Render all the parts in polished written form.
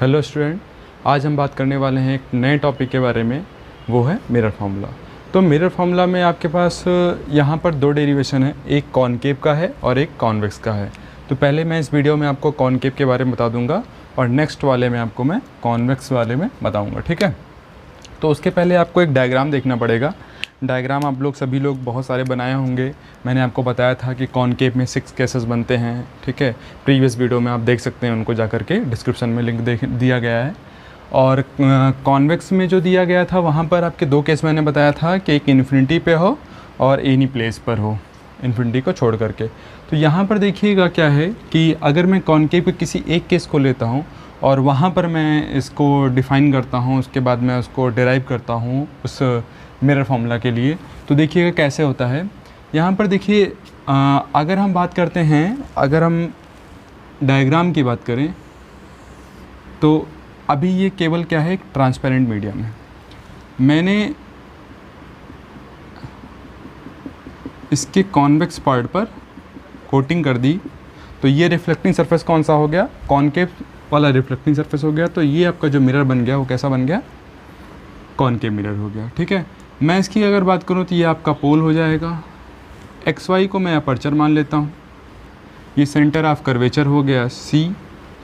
Hello student, आज हम बात करने वाले हैं एक नए टॉपिक के बारे में, वो है मिरर फार्मूला। तो मिरर फार्मूला में आपके पास यहाँ पर दो डेरिवेशन है, एक कॉनकेव का है और एक कॉन्वेक्स का है। तो पहले मैं इस वीडियो में आपको कॉनकेव के बारे में बता दूंगा और नेक्स्ट वाले में आपको मैं कॉन्वेक्स वाले में बताऊँगा, ठीक है। तो उसके पहले आपको एक डायग्राम देखना पड़ेगा। डायग्राम आप लोग सभी लोग बहुत सारे बनाए होंगे। मैंने आपको बताया था कि कॉनकेव में 6 केसेस बनते हैं, ठीक है। प्रीवियस वीडियो में आप देख सकते हैं, उनको जा कर के डिस्क्रिप्शन में लिंक दिया गया है। और कॉन्वेक्स में जो दिया गया था वहाँ पर आपके 2 केस मैंने बताया था कि एक इन्फिनिटी पे हो और एनी प्लेस पर हो, इन्फिनिटी को छोड़ करके। तो यहाँ पर देखिएगा क्या है कि अगर मैं कॉनकेव के किसी एक केस को लेता हूँ और वहाँ पर मैं इसको डिफ़ाइन करता हूँ, उसके बाद मैं उसको डिराइव करता हूँ उस मिरर फार्मूला के लिए, तो देखिएगा कैसे होता है। यहाँ पर देखिए, अगर हम बात करते हैं, अगर हम डायग्राम की बात करें तो अभी ये केवल क्या है, एक ट्रांसपेरेंट मीडियम है। मैंने इसके कॉन्वेक्स पार्ट पर कोटिंग कर दी, तो ये रिफ्लेक्टिंग सरफेस कौन सा हो गया, कॉनकेव वाला रिफ्लेक्टिंग सरफेस हो गया। तो ये आपका जो मिरर बन गया वो कैसा बन गया, कॉनकेव मिरर हो गया, ठीक है। मैं इसकी अगर बात करूँ तो ये आपका पोल हो जाएगा। एक्स वाई को मैं अपर्चर मान लेता हूँ, ये सेंटर ऑफ कर्वेचर हो गया सी,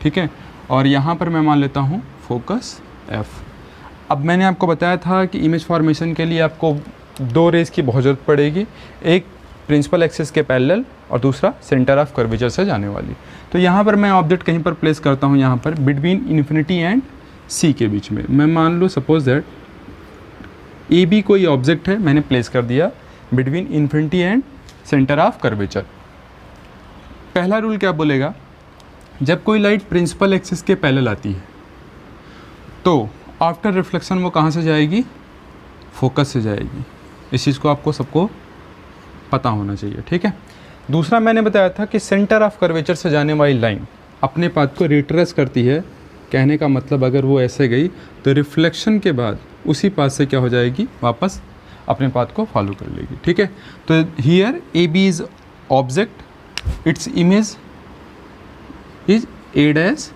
ठीक है। और यहाँ पर मैं मान लेता हूँ फोकस एफ। अब मैंने आपको बताया था कि इमेज फॉर्मेशन के लिए आपको 2 रेज की बहुत ज़रूरत पड़ेगी, एक प्रिंसिपल एक्सिस के पैरेलल और दूसरा सेंटर ऑफ कर्वेचर से जाने वाली। तो यहाँ पर मैं ऑब्जेक्ट कहीं पर प्लेस करता हूँ, यहाँ पर बिटवीन इन्फिनिटी एंड सी के बीच में। मैं मान लो सपोज दैट ए बी कोई ऑब्जेक्ट है, मैंने प्लेस कर दिया between infinity and centre of curvature. पहला रूल क्या बोलेगा, जब कोई लाइट प्रिंसिपल एक्सिस के पैरेलल आती है तो आफ्टर रिफ्लेक्शन वो कहाँ से जाएगी, फोकस से जाएगी। इस चीज़ को आपको सबको पता होना चाहिए, ठीक है। दूसरा मैंने बताया था कि सेंटर ऑफ कर्वेचर से जाने वाली लाइन अपने पाथ को रिट्रेस करती है। कहने का मतलब अगर वो ऐसे गई तो रिफ्लेक्शन के बाद उसी पाथ से क्या हो जाएगी, वापस अपने पाथ को फॉलो कर लेगी, ठीक है। तो here A B is object, its image is A dash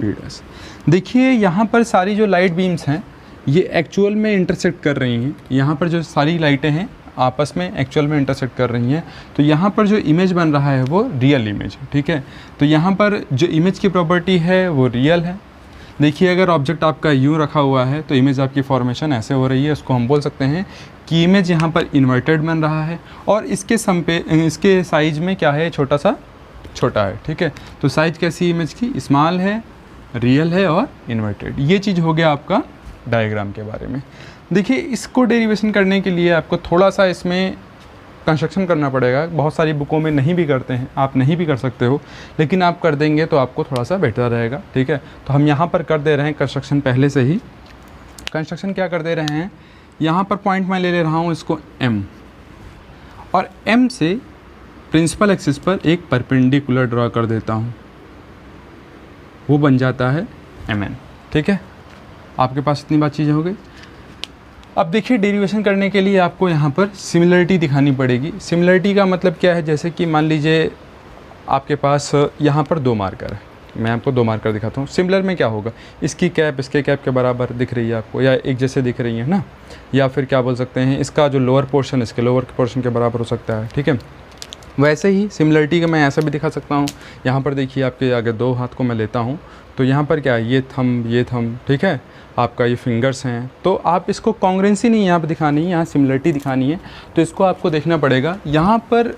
B dash. देखिए यहाँ पर सारी जो लाइट बीम्स हैं ये एक्चुअल में इंटरसेक्ट कर रही हैं। यहाँ पर जो सारी लाइटें हैं आपस में एक्चुअल में इंटरसेक्ट कर रही हैं। तो यहाँ पर जो इमेज बन रहा है वो रियल इमेज है, ठीक है। तो यहाँ पर जो इमेज की प्रॉपर्टी है वो रियल है। देखिए अगर ऑब्जेक्ट आपका यूँ रखा हुआ है तो इमेज आपकी फॉर्मेशन ऐसे हो रही है, उसको हम बोल सकते हैं कि इमेज यहाँ पर इन्वर्टेड बन रहा है और इसके इसके साइज में क्या है, छोटा है, ठीक है। तो साइज कैसी इमेज की, स्मॉल है, रियल है और इन्वर्टेड। ये चीज़ हो गया आपका डायग्राम के बारे में। देखिए इसको डेरिवेशन करने के लिए आपको थोड़ा सा इसमें कंस्ट्रक्शन करना पड़ेगा। बहुत सारी बुकों में नहीं भी करते हैं, आप नहीं भी कर सकते हो, लेकिन आप कर देंगे तो आपको थोड़ा सा बेटर रहेगा, ठीक है। तो हम यहाँ पर कर दे रहे हैं कंस्ट्रक्शन पहले से ही। कंस्ट्रक्शन क्या कर दे रहे हैं, यहाँ पर पॉइंट मैं ले रहा हूँ इसको M, और M से प्रिंसिपल एक्सिस पर एक परपेंडिकुलर ड्रॉ कर देता हूँ, वो बन जाता है MN, ठीक है। आपके पास इतनी बात चीज़ें हो गई। अब देखिए डेरिवेशन करने के लिए आपको यहाँ पर सिमिलरिटी दिखानी पड़ेगी। सिमिलरिटी का मतलब क्या है, जैसे कि मान लीजिए आपके पास यहाँ पर 2 मार्कर है, मैं आपको 2 मार्कर दिखाता हूँ। सिमिलर में क्या होगा, इसकी कैप इसके कैप के बराबर दिख रही है आपको, या एक जैसे दिख रही है ना, या फिर क्या बोल सकते हैं, इसका जो लोअर पोर्शन इसके लोअर पोर्शन के बराबर हो सकता है, ठीक है। वैसे ही सिमिलरिटी का मैं ऐसा भी दिखा सकता हूँ। यहाँ पर देखिए आपके अगर 2 हाथ को मैं लेता हूँ तो यहाँ पर क्या है, ये थंब, ठीक है, आपका ये फिंगर्स हैं। तो आप इसको कॉन्ग्रेंसी नहीं यहाँ पर दिखानी है, यहाँ सिमिलरिटी दिखानी है। तो इसको आपको देखना पड़ेगा, यहाँ पर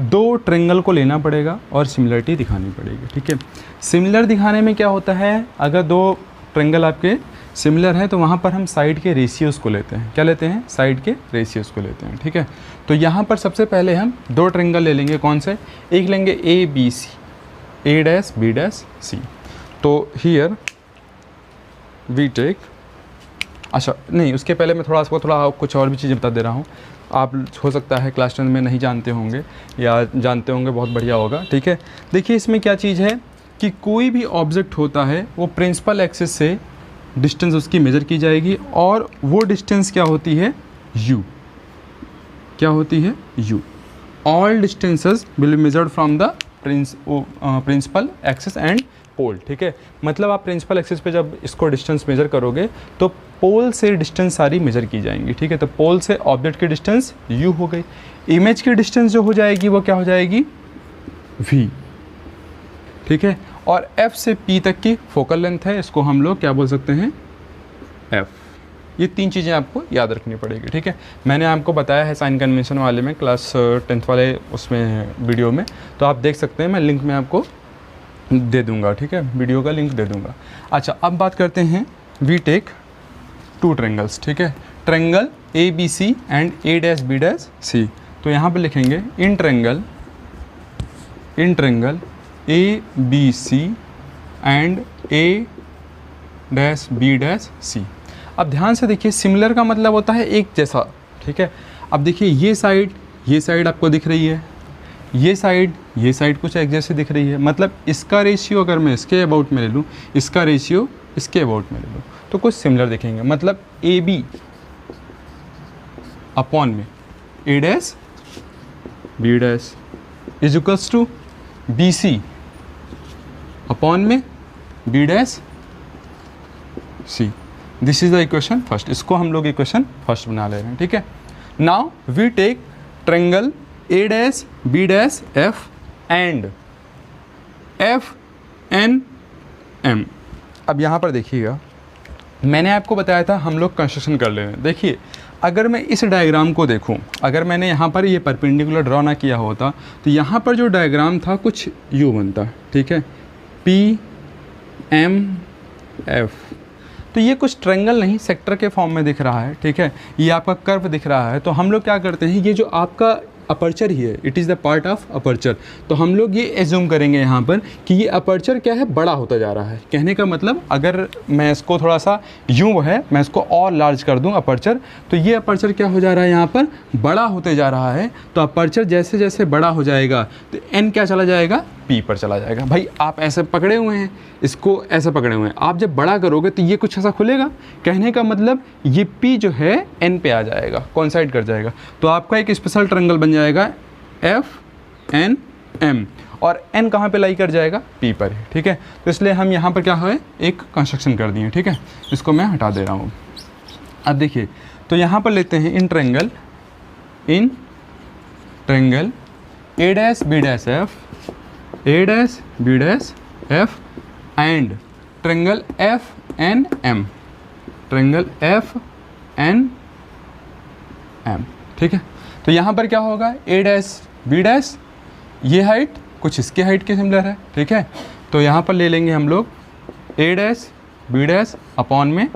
2 ट्रायंगल को लेना पड़ेगा और सिमिलरिटी दिखानी पड़ेगी, ठीक है। सिमिलर दिखाने में क्या होता है, अगर 2 ट्रायंगल आपके सिमिलर है तो वहाँ पर हम साइड के रेशियोज़ को लेते हैं। क्या लेते हैं, साइड के रेशियोज़ को लेते हैं, ठीक है। तो यहाँ पर सबसे पहले हम 2 ट्रायंगल ले लेंगे, कौन से, एक लेंगे A B C, A dash B dash C. तो हियर वी टेक, अच्छा नहीं, उसके पहले मैं थोड़ा कुछ और भी चीज़ें बता दे रहा हूँ। आप हो सकता है क्लास 10 में नहीं जानते होंगे या जानते होंगे, बहुत बढ़िया होगा, ठीक है। देखिए इसमें क्या चीज़ है कि कोई भी ऑब्जेक्ट होता है वो प्रिंसिपल एक्सिस से डिस्टेंस उसकी मेज़र की जाएगी और वो डिस्टेंस क्या होती है, u, क्या होती है, u। All distances will be measured from the principal axis and पोल, ठीक है। मतलब आप प्रिंसिपल एक्सिस पे जब इसको डिस्टेंस मेजर करोगे तो पोल से डिस्टेंस सारी मेजर की जाएंगी, ठीक है। तो पोल से ऑब्जेक्ट की डिस्टेंस u हो गई, इमेज की डिस्टेंस जो हो जाएगी वो क्या हो जाएगी v, ठीक है। और f से p तक की फोकल लेंथ है, इसको हम लोग क्या बोल सकते हैं f। ये 3 चीज़ें आपको याद रखनी पड़ेगी, ठीक है। मैंने आपको बताया है साइन कन्वेंशन वाले में, क्लास 10th वाले उसमें वीडियो में, तो आप देख सकते हैं, मैं लिंक में आपको दे दूंगा, ठीक है, वीडियो का लिंक दे दूंगा। अच्छा, अब बात करते हैं, वी टेक 2 ट्रेंगल्स, ठीक है, triangle A B C and A dash B dash C. तो यहाँ पे लिखेंगे in triangle A B C and A dash B dash C. अब ध्यान से देखिए, सिमिलर का मतलब होता है एक जैसा, ठीक है। अब देखिए ये साइड आपको दिख रही है, ये साइड कुछ एक जैसी दिख रही है, मतलब इसका रेशियो अगर मैं इसके अबाउट में ले लूँ, इसका रेशियो इसके अबाउट में ले लूँ, तो कुछ सिमिलर दिखेंगे। मतलब ए बी अपॉन में A dash B dash is equals to B C upon में B dash C. This is the equation first, इसको हम लोग इक्वेशन फर्स्ट बना ले रहे हैं, ठीक है। Now we take triangle A dash B dash F and F N M. अब यहाँ पर देखिएगा, मैंने आपको बताया था हम लोग कंस्ट्रक्शन कर ले रहे हैं। देखिए, अगर मैं इस डायग्राम को देखूं, अगर मैंने यहाँ पर ये परपेंडिकुलर ड्रॉ ना किया होता तो यहाँ पर जो डायग्राम था कुछ यू बनता, ठीक है, पी एम एफ। तो ये कुछ ट्रायंगल नहीं, सेक्टर के फॉर्म में दिख रहा है, ठीक है, ये आपका कर्व दिख रहा है। तो हम लोग क्या करते हैं, ये जो आपका अपर्चर ही है, it is the part of aperture, तो हम लोग ये एज्यूम करेंगे यहाँ पर कि ये अपर्चर क्या है, बड़ा होता जा रहा है। कहने का मतलब, अगर मैं इसको थोड़ा सा यूँ है, मैं इसको और लार्ज कर दूँ अपर्चर, तो ये अपर्चर क्या हो जा रहा है, यहाँ पर बड़ा होते जा रहा है। तो अपर्चर जैसे जैसे बड़ा हो जाएगा तो एन क्या चला जाएगा, पी पर चला जाएगा। भाई आप ऐसे पकड़े हुए हैं, इसको ऐसे पकड़े हुए हैं, आप जब बड़ा करोगे तो ये कुछ ऐसा खुलेगा। कहने का मतलब ये पी जो है एन पे आ जाएगा, कॉन्साइड कर जाएगा। तो आपका एक स्पेशल ट्रायंगल बन जाएगा एफ एन एम, और एन कहाँ पे लाई कर जाएगा, पी पर है, ठीक है। तो इसलिए हम यहाँ पर क्या है, एक कंस्ट्रक्शन कर दिए, ठीक है। इसको मैं हटा दे रहा हूँ। अब देखिए, तो यहाँ पर लेते हैं इन triangle A dash B dash F, A dash B dash F and triangle F N M, triangle F N M, ठीक है। तो यहाँ पर क्या होगा, ए डैश बी डैश, ये हाइट कुछ इसके हाइट के सिमिलर है, ठीक है। तो यहाँ पर ले लेंगे हम लोग A dash B dash upon में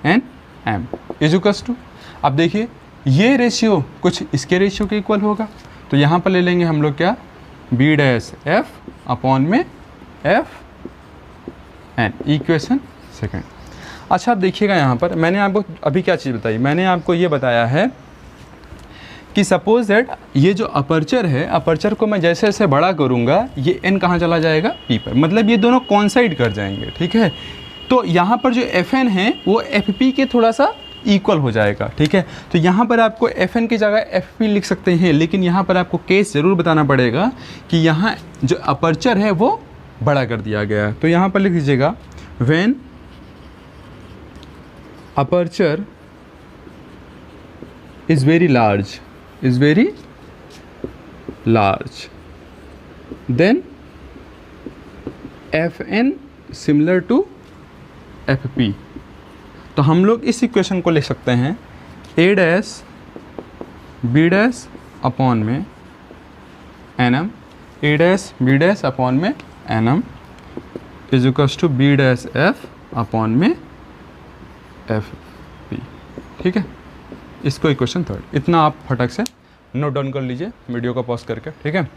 N M is equals to, अब देखिए ये रेशियो कुछ इसके रेशियो के इक्वल होगा। तो यहाँ पर ले लेंगे हम लोग क्या, बी डैश एफ अपॉन में एफ एन, इक्वेशन सेकेंड। अच्छा, अब देखिएगा यहाँ पर मैंने आपको अभी क्या चीज़ बताई, मैंने आपको ये बताया है कि सपोज दैट ये जो अपर्चर है, अपर्चर को मैं जैसे जैसे बड़ा करूँगा ये एन कहाँ चला जाएगा, पी पर, मतलब ये दोनों कॉन्साइड कर जाएंगे, ठीक है। तो यहाँ पर जो एफ एन है वो एफ पी के थोड़ा सा इक्वल हो जाएगा, ठीक है। तो यहाँ पर आपको एफ एन की जगह एफ पी लिख सकते हैं, लेकिन यहाँ पर आपको केस ज़रूर बताना पड़ेगा कि यहाँ जो अपर्चर है वो बड़ा कर दिया गया है। तो यहाँ पर लिख दीजिएगा when aperture is very large then F N similar to F P. तो हम लोग इस इक्वेशन को लिख सकते हैं A dash B dash upon में N M, A dash B dash upon में N M is equals to B dash F upon में एफ पी, ठीक है। इसको इक्वेशन थर्ड, इतना आप फटक से नोट डाउन कर लीजिए वीडियो को पॉज करके, ठीक है।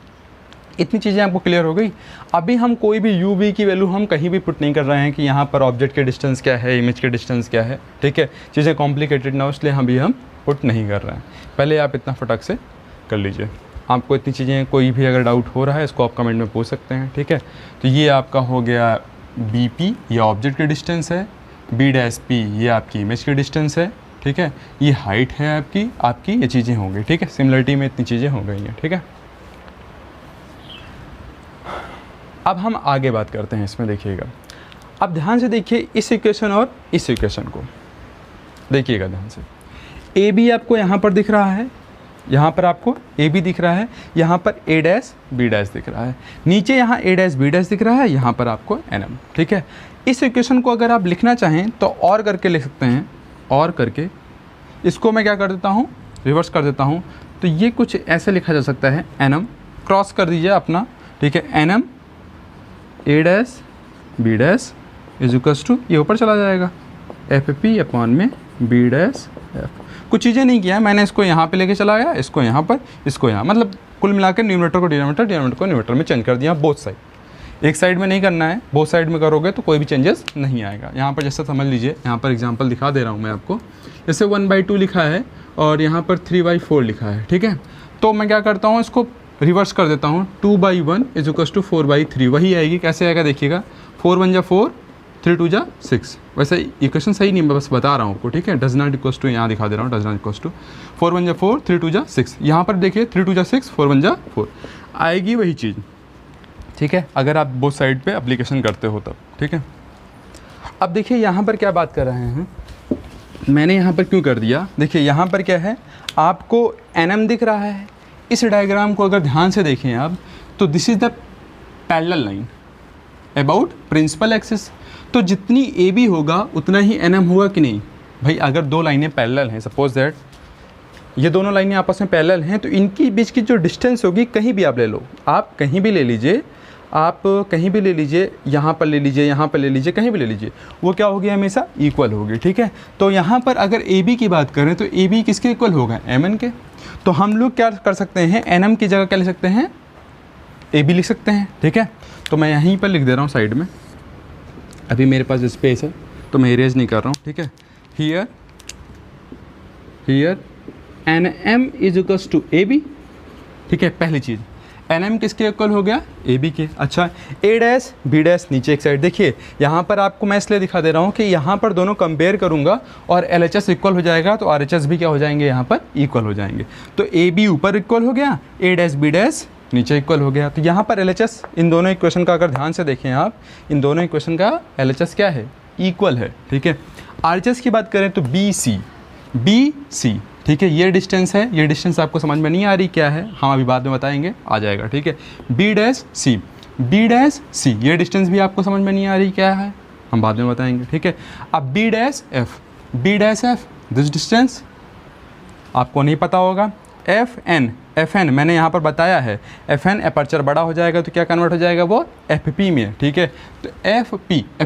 इतनी चीज़ें आपको क्लियर हो गई। अभी हम कोई भी यू वी की वैल्यू हम कहीं भी पुट नहीं कर रहे हैं कि यहाँ पर ऑब्जेक्ट के डिस्टेंस क्या है, इमेज के डिस्टेंस क्या है, ठीक है। चीज़ें कॉम्प्लिकेटेड ना हो इसलिए हम पुट नहीं कर रहे हैं। पहले आप इतना फटक से कर लीजिए। आपको इतनी चीज़ें कोई भी अगर डाउट हो रहा है इसको आप कमेंट में पूछ सकते हैं, ठीक है। तो ये आपका हो गया बी पी, ये ऑब्जेक्ट की डिस्टेंस है, बी डैश पी ये आपकी इमेज की डिस्टेंस है, ठीक है। ये हाइट है आपकी ये चीज़ें हो गई, ठीक है। सिमिलरिटी में इतनी चीज़ें हो गई हैं, ठीक है। अब हम आगे बात करते हैं इसमें, देखिएगा। अब ध्यान से देखिए इस इक्वेशन और इस इक्वेशन को देखिएगा ध्यान से। ए बी आपको यहाँ पर दिख रहा है, यहाँ पर आपको ए बी दिख रहा है, यहाँ पर ए डैश बी डैश दिख रहा है, नीचे यहाँ ए डैश बी डैश दिख रहा है, यहाँ पर आपको एन एम, ठीक है। इस इक्वेशन को अगर आप लिखना चाहें तो और करके लिख सकते हैं, और करके इसको मैं क्या कर देता हूँ, रिवर्स कर देता हूँ। तो ये कुछ ऐसे लिखा जा सकता है, एन एम क्रॉस कर दीजिए अपना, ठीक है, N M A dash B dash is equals to, ये ऊपर चला जाएगा एफ पी अपॉन में बी डैश एफ। कुछ चीज़ें नहीं किया है मैंने, इसको यहाँ पे लेके चला गया, इसको यहाँ पर, इसको यहाँ, मतलब कुल मिलाकर न्यूमरेटर को डिनोमिनेटर, डिनोमिनेटर को न्यूमरेटर में चेंज कर दिया बोथ साइड। एक साइड में नहीं करना है, बोथ साइड में करोगे तो कोई भी चेंजेस नहीं आएगा। यहाँ पर जैसा समझ लीजिए, यहाँ पर एग्जांपल दिखा दे रहा हूँ मैं आपको, जैसे 1/2 लिखा है और यहाँ पर 3/4 लिखा है, ठीक है। तो मैं क्या करता हूँ, इसको रिवर्स कर देता हूँ, 2/1 इज इक्वल्स टू 4/3, वही आएगी। कैसे आएगा देखिएगा, 4 1 जा 4, 3 2 जा 6। वैसे इक्वेशन सही नहीं, मैं बस बता रहा हूँ आपको, ठीक है। डज नॉट इक्वल्स टू यहाँ दिखा दे रहा हूँ, डज नॉट इक्वल्स टू 4 1 जा 4, 3 2 जा 6। यहाँ पर देखिए 3 2 जा 6, 4 1 जा 4, आएगी वही चीज़, ठीक है, अगर आप बोथ साइड पे एप्लीकेशन करते हो तब, ठीक है। अब देखिए यहाँ पर क्या बात कर रहे हैं, मैंने यहाँ पर क्यों कर दिया, देखिए यहाँ पर क्या है, आपको एन एम दिख रहा है। इस डायग्राम को अगर ध्यान से देखें आप, तो this is the parallel line about principal axis. तो जितनी ए बी होगा उतना ही एन एम होगा कि नहीं भाई। अगर दो लाइनें पैरेलल हैं, सपोज दैट ये दोनों लाइनें आपस में पैरेलल हैं, तो इनकी बीच की जो डिस्टेंस होगी, कहीं भी आप ले लो, आप कहीं भी ले लीजिए, आप कहीं भी ले लीजिए, यहाँ पर ले लीजिए, यहाँ पर ले लीजिए, कहीं भी ले लीजिए, वो क्या होगी, हमेशा इक्वल होगी, ठीक है। तो यहाँ पर अगर ए बी की बात करें तो ए बी किसके इक्वल होगा, एम एन के। तो हम लोग क्या कर सकते हैं, एन एम की जगह क्या लिख सकते हैं, ए बी लिख सकते हैं, ठीक है। तो मैं यहीं पर लिख दे रहा हूँ साइड में, अभी मेरे पास स्पेस है तो मैं इरेज नहीं कर रहा हूँ, ठीक है। Here N M is equals to A B, ठीक है। पहली चीज़, एन एम किसके इक्वल हो गया, ए बी के। अच्छा, ए डैश बी डैश नीचे एक साइड, देखिए यहाँ पर आपको मैं इसलिए दिखा दे रहा हूँ कि यहाँ पर दोनों कंपेयर करूँगा और एल एच एस इक्वल हो जाएगा, तो आर एच एस भी क्या हो जाएंगे, यहाँ पर इक्वल हो जाएंगे। तो ए बी ऊपर इक्वल हो गया, ए डैश बी डैश नीचे इक्वल हो गया। तो यहाँ पर एल एच एस, इन दोनों इक्वेशन का अगर ध्यान से देखें आप, इन दोनों इक्वेशन का एल एच एस क्या है, इक्वल है, ठीक है। आर एच एस की बात करें तो बी सी, ठीक है, ये डिस्टेंस है, ये डिस्टेंस आपको समझ में नहीं आ रही क्या है, हम अभी बाद में बताएंगे, आ जाएगा, ठीक है। बी डैश सी, ये डिस्टेंस भी आपको समझ में नहीं आ रही क्या है, हम बाद में बताएंगे, ठीक है। अब B dash F, this distance आपको नहीं पता होगा। एफ एन मैंने यहाँ पर बताया है, एफ एन अपर्चर बड़ा हो जाएगा तो क्या कन्वर्ट हो जाएगा, वो एफ पी में, ठीक है। तो एफ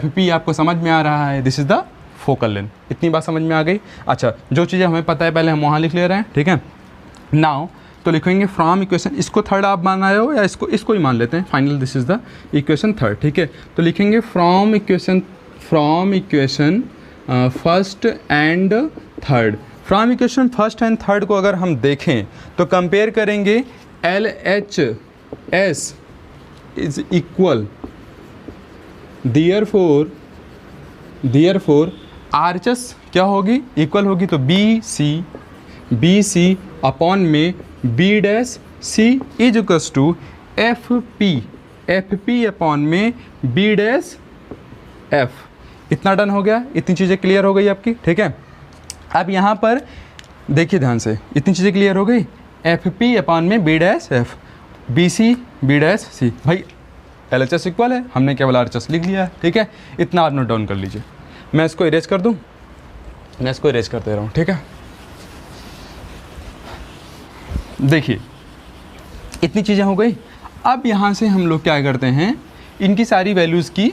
पी आपको समझ में आ रहा है, this is the focal length. इतनी बात समझ में आ गई। अच्छा, जो चीज़ें हमें पता है पहले हम वहाँ लिख ले रहे हैं, ठीक है। नाउ तो लिखेंगे फ्रॉम इक्वेशन, इसको थर्ड आप मान आए हो या इसको ही मान लेते हैं, final this is the equation third, ठीक है। तो लिखेंगे from equation first and third. From equation first and third को अगर हम देखें तो कंपेयर करेंगे, L H S is equal, therefore R H S क्या होगी, इक्वल होगी, तो बी सी अपॉन में B dash C is equals to F P upon में बी डैश एफ। इतना डन हो गया, इतनी चीज़ें क्लियर हो गई आपकी, ठीक है। अब यहाँ पर देखिए ध्यान से, इतनी चीज़ें क्लियर हो गई, एफ पी अपॉन में B dash F, B C B dash C, भाई एल एच एस इक्वल है, हमने केवल आर एच एस लिख लिया है, ठीक है। इतना आप नोट डाउन कर लीजिए, मैं इसको इरेज कर दूँ, मैं इसको इरेज कर दे रहा हूँ, ठीक है। देखिए इतनी चीज़ें हो गई। अब यहाँ से हम लोग क्या करते हैं, इनकी सारी वैल्यूज़ की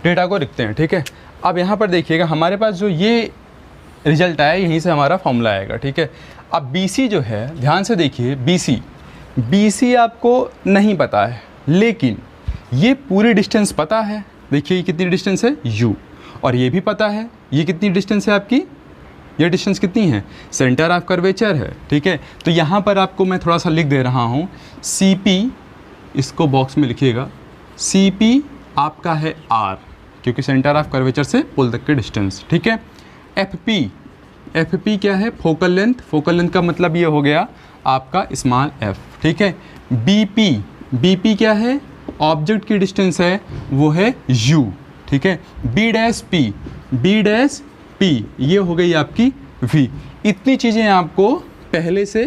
डेटा को लिखते हैं, ठीक है। अब यहाँ पर देखिएगा हमारे पास जो ये रिजल्ट आया, यहीं से हमारा फॉर्मूला आएगा, ठीक है। अब बी सी जो है, ध्यान से देखिए, बी सी आपको नहीं पता है, लेकिन ये पूरी डिस्टेंस पता है। देखिए ये कितनी डिस्टेंस है, u, और ये भी पता है ये कितनी डिस्टेंस है आपकी, ये डिस्टेंस कितनी है, सेंटर ऑफ कर्वेचर है, ठीक है। तो यहाँ पर आपको मैं थोड़ा सा लिख दे रहा हूँ, सी पी, इसको बॉक्स में लिखिएगा, सी पी आपका है r, क्योंकि सेंटर ऑफ कर्वेचर से पुल तक की डिस्टेंस, ठीक है। एफ पी क्या है, फोकल लेंथ का मतलब ये हो गया आपका स्मॉल एफ, ठीक है। बीपी, बीपी क्या है, ऑब्जेक्ट की डिस्टेंस है, वो है यू, ठीक है। B dash P, B dash P, ये हो गई आपकी वी। इतनी चीज़ें आपको पहले से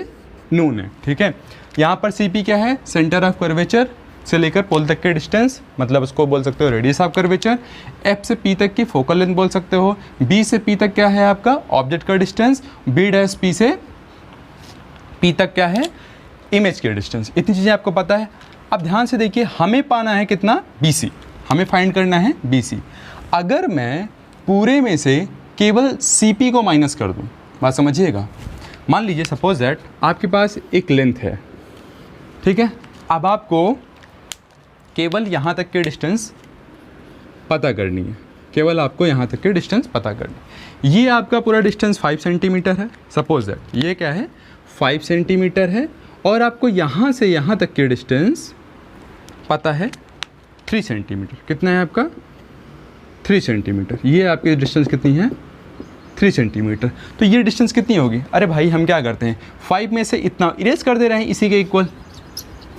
नोन है, ठीक है। यहाँ पर सी पी क्या है, सेंटर ऑफ कर्वेचर से लेकर पोल तक के डिस्टेंस, मतलब उसको बोल सकते हो रेडियस ऑफ कर्वेचर। एफ से पी तक की फोकल लेंथ बोल सकते हो। बी से पी तक क्या है आपका ऑब्जेक्ट का डिस्टेंस। बी डैश पी से पी तक क्या है, इमेज की डिस्टेंस। इतनी चीज़ें आपको पता है। अब ध्यान से देखिए, हमें पाना है कितना, बी सी, हमें फाइंड करना है बी सी। अगर मैं पूरे में से केवल सी पी को माइनस कर दूँ, बात समझिएगा। मान लीजिए सपोज दैट आपके पास एक लेंथ है, ठीक है। अब आपको केवल यहाँ तक के डिस्टेंस पता करनी है, केवल आपको यहाँ तक के डिस्टेंस पता करनी है। ये आपका पूरा डिस्टेंस 5 सेंटीमीटर है, सपोज दैट ये क्या है 5 सेंटीमीटर है, और आपको यहाँ से यहाँ तक के डिस्टेंस पता है 3 सेंटीमीटर। कितना है आपका 3 सेंटीमीटर। ये आपकी डिस्टेंस कितनी है 3 सेंटीमीटर। तो ये डिस्टेंस कितनी होगी, अरे भाई हम क्या करते हैं 5 में से इतना इरेज कर दे रहे हैं, इसी के इक्वल,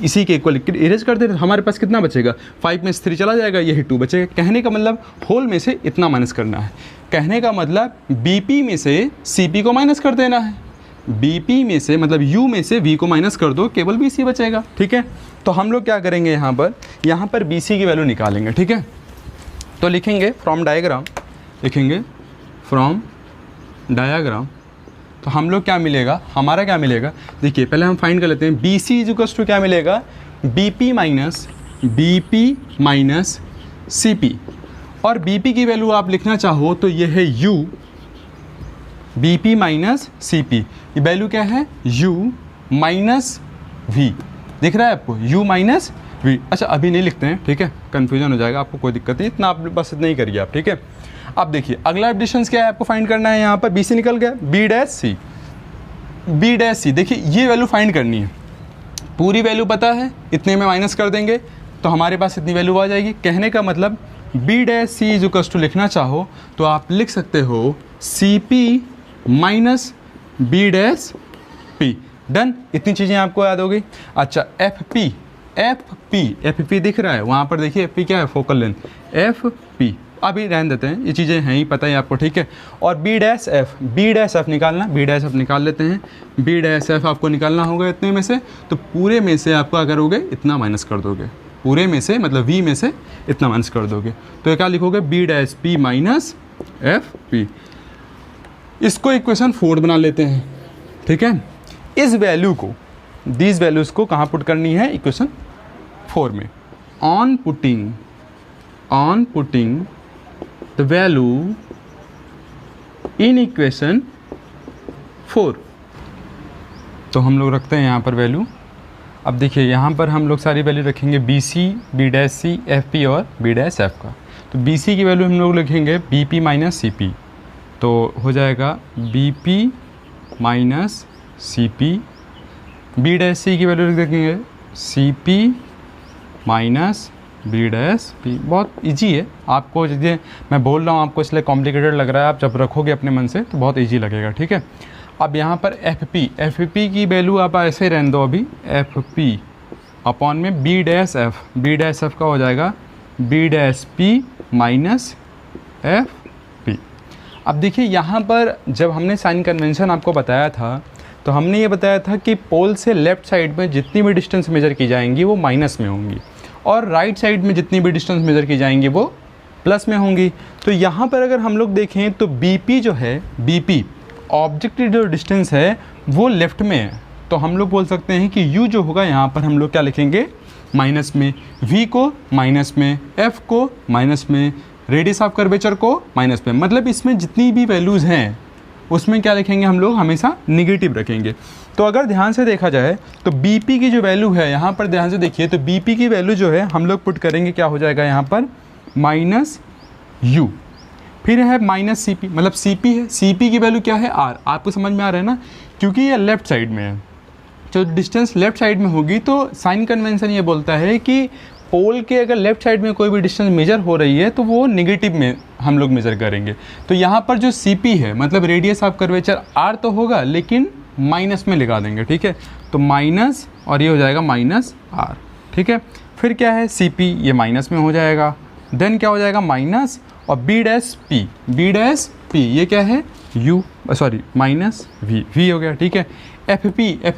इसी के इक्वल इरेज कर दे रहे हैं। हमारे पास कितना बचेगा, 5 में से 3 चला जाएगा, यही 2 बचेगा। कहने का मतलब होल में से इतना माइनस करना है। कहने का मतलब बीपी में से सीपी को माइनस कर देना है। बीपी में से मतलब यू में से वी को माइनस कर दो, केवल बीसी बचेगा, ठीक है। तो हम लोग क्या करेंगे, यहाँ पर बीसी की वैल्यू निकालेंगे, ठीक है। तो लिखेंगे फ्रॉम डायग्राम, लिखेंगे फ्रॉम डायग्राम। तो हम लोग क्या मिलेगा, हमारा क्या मिलेगा, देखिए पहले हम फाइंड कर लेते हैं। B C is equals to क्या मिलेगा, B P minus C P. और बी पी की वैल्यू आप लिखना चाहो तो ये है U, B P minus C P. ये वैल्यू क्या है, यू माइनस वी। दिख रहा है आपको, यू माइनस वी। अच्छा अभी नहीं लिखते हैं, ठीक है, कन्फ्यूजन हो जाएगा, आपको कोई दिक्कत नहीं, इतना आप बस इतना ही करिए आप, ठीक है। अब देखिए अगला डिस्टेंस क्या है आपको फाइंड करना है। यहाँ पर बी सी निकल गया, बी डैश सी, बी डैश सी। देखिए ये वैल्यू फाइंड करनी है, पूरी वैल्यू पता है, इतने में माइनस कर देंगे तो हमारे पास इतनी वैल्यू आ जाएगी। कहने का मतलब B dash C is equals to लिखना चाहो तो आप लिख सकते हो C P minus B dash P. Done, इतनी चीज़ें आपको याद हो गई। अच्छा एफ पी, एफ पी दिख रहा है वहाँ पर, देखिए एफ पी क्या है, फोकल लेंथ, एफ पी। अभी रहने देते हैं, ये चीज़ें हैं ही पता है आपको, ठीक है। और बी डैश एफ निकालना, बी डैश एफ निकाल लेते हैं। बी डैश एफ आपको निकालना होगा इतने में से, तो पूरे में से आपको अगर करोगे इतना माइनस कर दोगे, पूरे में से मतलब वी में से इतना माइनस कर दोगे, तो ये क्या लिखोगे, B dash P minus F P. इसको इक्वेशन 4 बना लेते हैं, ठीक है। इस वैल्यू को, दीज वैल्यूज़ को कहाँ पुट करनी है, इक्वेशन 4 में। On putting the value in equation 4, तो हम लोग रखते हैं यहाँ पर वैल्यू। अब देखिए यहाँ पर हम लोग सारी वैल्यू रखेंगे, B C, B dash C, F P और बी डैश एफ का। तो बी सी की वैल्यू हम लोग लिखेंगे B P minus C P, तो हो जाएगा B P minus C P. B dash C की वैल्यू लिख देंगे C P minus B dash P. बहुत इजी है, आपको जैसे मैं बोल रहा हूँ आपको इसलिए कॉम्प्लिकेटेड लग रहा है, आप जब रखोगे अपने मन से तो बहुत इजी लगेगा, ठीक है। अब यहाँ पर एफ पी की वैल्यू आप ऐसे ही रहने दो अभी, एफ पी अपॉन में बी डैश एफ का हो जाएगा B dash P minus F P. अब देखिए यहाँ पर जब हमने साइन कन्वेंशन आपको बताया था तो हमने ये बताया था कि पोल से लेफ़्ट साइड में जितनी भी डिस्टेंस मेज़र की जाएंगी वो माइनस में होंगी, और राइट साइड में जितनी भी डिस्टेंस मेज़र की जाएंगी वो प्लस में होंगी। तो यहाँ पर अगर हम लोग देखें तो बीपी जो है, बीपी ऑब्जेक्ट की जो डिस्टेंस है वो लेफ़्ट में है, तो हम लोग बोल सकते हैं कि यू जो होगा यहाँ पर हम लोग क्या लिखेंगे, माइनस में, वी को माइनस में, एफ को माइनस में, रेडियस ऑफ कर्वेचर को माइनस में। मतलब इसमें जितनी भी वैल्यूज़ हैं उसमें क्या लिखेंगे हम लोग, हमेशा निगेटिव रखेंगे। तो अगर ध्यान से देखा जाए तो बीपी की जो वैल्यू है यहाँ पर ध्यान से देखिए, तो बीपी की वैल्यू जो है हम लोग पुट करेंगे, क्या हो जाएगा यहाँ पर माइनस यू, फिर है माइनस सी पी, मतलब सी पी है, सी पी की वैल्यू क्या है आर। आपको समझ में आ रहा है ना, क्योंकि ये लेफ़्ट साइड में है, जो डिस्टेंस लेफ़्ट साइड में होगी तो साइन कन्वेंशन ये बोलता है कि पोल के अगर लेफ़्ट साइड में कोई भी डिस्टेंस मेजर हो रही है तो वो नेगेटिव में हम लोग मेज़र करेंगे। तो यहाँ पर जो सी पी है मतलब रेडियस ऑफ कर्वेचर आर तो होगा, लेकिन माइनस में लगा देंगे, ठीक है। तो माइनस और ये हो जाएगा माइनस आर, ठीक है। फिर क्या है Cp, ये माइनस में हो जाएगा। देन क्या हो जाएगा माइनस और बी डैश पी ये क्या है u, सॉरी माइनस v हो गया, ठीक है। एफ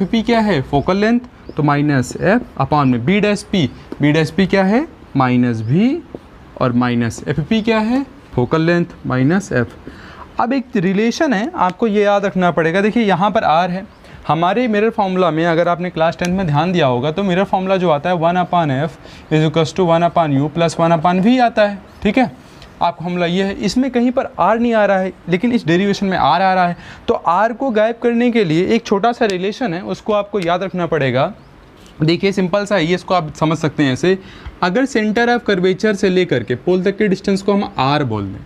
पी क्या है फोकल लेंथ, तो माइनस एफ अपॉन में बी डैश पी क्या है माइनस v और माइनस एफ पी क्या है फोकल लेंथ माइनस एफ। अब एक रिलेशन है आपको ये याद रखना पड़ेगा। देखिए यहाँ पर r है, हमारे मिरर फार्मूला में अगर आपने क्लास 10 में ध्यान दिया होगा तो मिरर फार्मूला जो आता है 1/f is equals to 1/u plus 1/v आता है, ठीक है। आपका फार्मूला ये है, इसमें कहीं पर r नहीं आ रहा है लेकिन इस डेरिवेशन में r आ रहा है। तो r को गायब करने के लिए एक छोटा सा रिलेशन है, उसको आपको याद रखना पड़ेगा। देखिए सिंपल सा है ये, इसको आप समझ सकते हैं ऐसे, अगर सेंटर ऑफ कर्वेचर से लेकर के पोल तक के डिस्टेंस को हम r बोल दें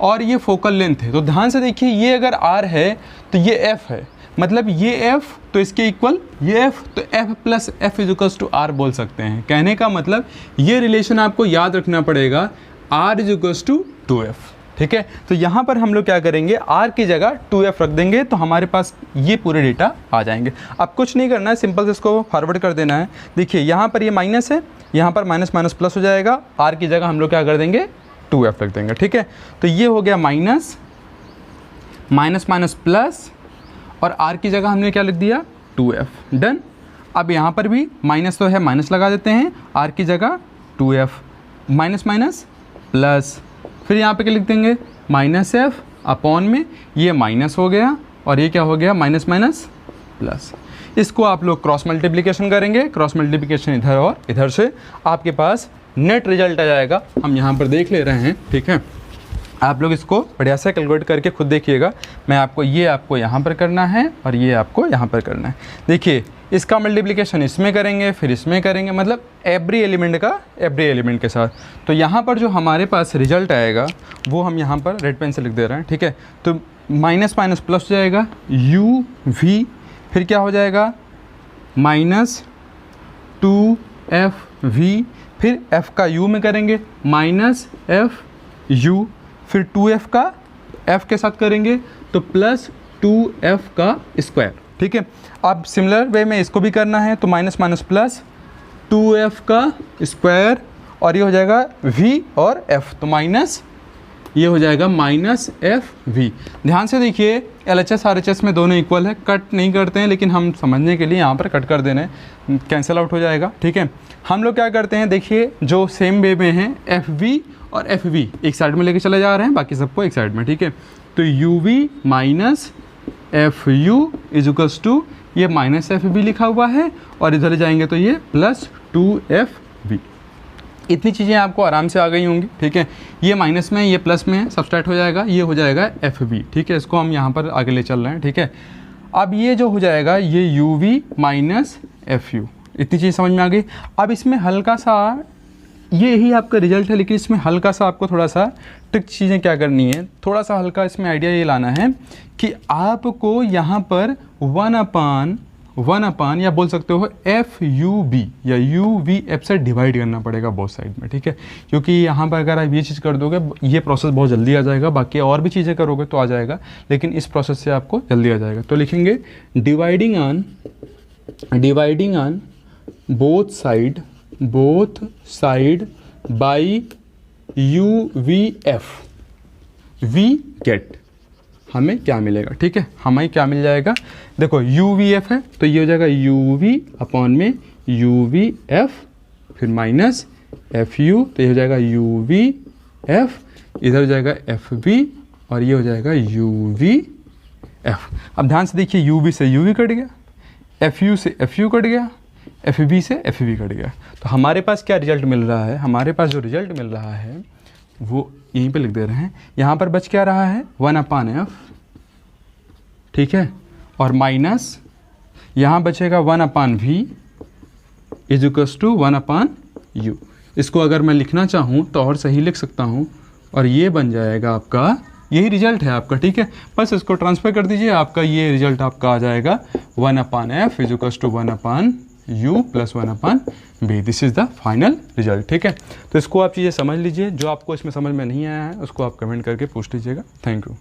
और ये फोकल लेंथ है, तो ध्यान से देखिए ये अगर r है तो ये f है, मतलब ये f तो इसके इक्वल ये f, तो f plus F is equals to r बोल सकते हैं। कहने का मतलब ये रिलेशन आपको याद रखना पड़ेगा, r is equals to 2f, ठीक है। तो यहाँ पर हम लोग क्या करेंगे, r की जगह 2f रख देंगे तो हमारे पास ये पूरे डेटा आ जाएंगे। अब कुछ नहीं करना है, सिंपल से इसको फॉरवर्ड कर देना है। देखिए यहाँ पर ये माइनस है, यहाँ पर माइनस माइनस प्लस हो जाएगा, r की जगह हम लोग क्या कर देंगे 2f रख देंगे, ठीक है। तो ये हो गया माइनस माइनस माइनस प्लस और r की जगह हमने क्या लिख दिया 2f, डन। अब यहाँ पर भी माइनस तो है, माइनस लगा देते हैं, r की जगह 2f, माइनस माइनस प्लस, फिर यहाँ पे क्या लिख देंगे माइनस एफ अपॉन में ये माइनस हो गया और ये क्या हो गया माइनस माइनस प्लस। इसको आप लोग क्रॉस मल्टीप्लिकेशन करेंगे, क्रॉस मल्टीप्लिकेशन इधर और इधर से आपके पास नेट रिजल्ट आ जाएगा। हम यहाँ पर देख ले रहे हैं, ठीक है। आप लोग इसको बढ़िया से कैलकुलेट करके खुद देखिएगा। मैं आपको ये आपको यहाँ पर करना है और ये आपको यहाँ पर करना है। देखिए इसका मल्टीप्लिकेशन इसमें करेंगे, फिर इसमें करेंगे, मतलब एवरी एलिमेंट के साथ। तो यहाँ पर जो हमारे पास रिजल्ट आएगा वो हम यहाँ पर रेड पेन से लिख दे रहे हैं, ठीक है। तो माइनस माइनस प्लस हो जाएगा u v, फिर क्या हो जाएगा माइनस 2f v, फिर f का u में करेंगे माइनस f u, फिर 2f का f के साथ करेंगे तो प्लस 2f का स्क्वायर, ठीक है। अब सिमिलर वे में इसको भी करना है तो माइनस माइनस प्लस 2f का स्क्वायर और ये हो जाएगा v और f, तो माइनस ये हो जाएगा माइनस एफ वी। ध्यान से देखिए LHS RHS में दोनों इक्वल है, कट नहीं करते हैं लेकिन हम समझने के लिए यहाँ पर कट कर देना है, कैंसिल आउट हो जाएगा, ठीक है। हम लोग क्या करते हैं, देखिए जो सेम वे में हैं एफ वी और एफ वी एक साइड में लेके चले जा रहे हैं, बाकी सबको एक साइड में, ठीक है। तो U V minus F U is equals to ये माइनस एफ वी लिखा हुआ है और इधर जाएंगे तो ये प्लस 2f v। इतनी चीज़ें आपको आराम से आ गई होंगी, ठीक है। ये माइनस में ये प्लस में सब्सट्रैक्ट हो जाएगा, ये हो जाएगा एफ वी, ठीक है। इसको हम यहाँ पर आगे ले चल रहे हैं, ठीक है। अब ये जो हो जाएगा ये U V minus F U, इतनी चीज़ समझ में आ गई। अब इसमें हल्का सा ये ही आपका रिजल्ट है, लेकिन इसमें हल्का सा आपको थोड़ा सा ट्रिक चीज़ें क्या करनी है, थोड़ा सा हल्का इसमें आइडिया ये लाना है कि आपको यहाँ पर 1/1 या बोल सकते हो एफ यू बी या यू वी एफ से डिवाइड करना पड़ेगा बोथ साइड में, ठीक है। क्योंकि यहाँ पर अगर आप ये चीज़ कर दोगे ये प्रोसेस बहुत जल्दी आ जाएगा, बाकी और भी चीज़ें करोगे तो आ जाएगा, लेकिन इस प्रोसेस से आपको जल्दी आ जाएगा। तो लिखेंगे dividing on both side by u v f, we get हमें क्या मिलेगा, ठीक है। हमें क्या मिल जाएगा, देखो यू वी एफ है तो ये हो जाएगा यू वी अपॉन में यू वी एफ, फिर माइनस एफ यू तो ये हो जाएगा यू वी एफ, इधर हो जाएगा एफ वी और ये हो जाएगा यू वी एफ। अब ध्यान से देखिए यू वी से यू वी कट गया, एफ यू से एफ यू कट गया, एफ वी से एफ वी कट गया। तो हमारे पास क्या रिजल्ट मिल रहा है, हमारे पास जो रिजल्ट मिल रहा है वो यहीं पे लिख दे रहे हैं। यहाँ पर बच क्या रहा है 1/f, ठीक है, और माइनस यहाँ बचेगा 1/v is equals to 1/u। इसको अगर मैं लिखना चाहूँ तो और सही लिख सकता हूँ और ये बन जाएगा आपका, यही रिजल्ट है आपका, ठीक है। बस इसको ट्रांसफर कर दीजिए, आपका ये रिजल्ट आपका आ जाएगा 1/f is equals to 1/u plus 1/v। This is the final result, ठीक है। तो इसको आप चीज़ें समझ लीजिए, जो आपको इसमें समझ में नहीं आया है उसको आप कमेंट करके पूछ लीजिएगा। Thank you.